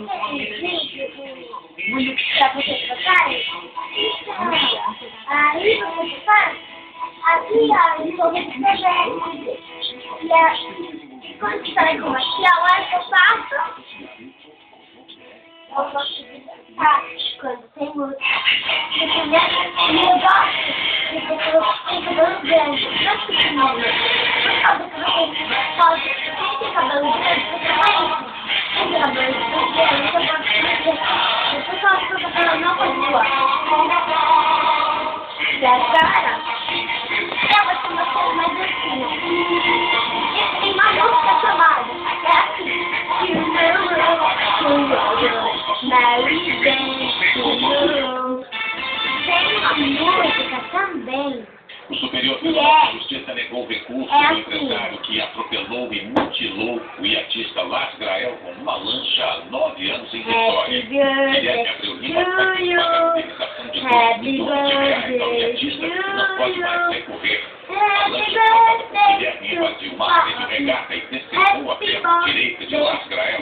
pra você trocar. Aí você faz aqui, ó, e você escrever. E quando você vai com aqui, a hora que eu faço, eu gosto de cantar quando tem música. Entendeu? E eu gosto de ter cabelo grande, não pequenininho. Por causa que você pode ter cabelo grande, você vai ter cabelo grande, você pode ter o cabelo não continua. E agora, eu vou te mostrar mais assim. Tem uma música chamada, é assim. You Mary Jane, tem uma música também. O Superior Tribunal de Justiça negou o recurso do empresário que atropelou e mutilou o iatista Las Grael com uma lancha há 9 anos em Vitória. Guilherme Abreu Lima vai ter que pagar a indenização de R$2 milhões ao iatista que não pode mais recorrer. A lancha estava por Guilherme invadiu uma área de regata e desceu a perna direita de Las Grael.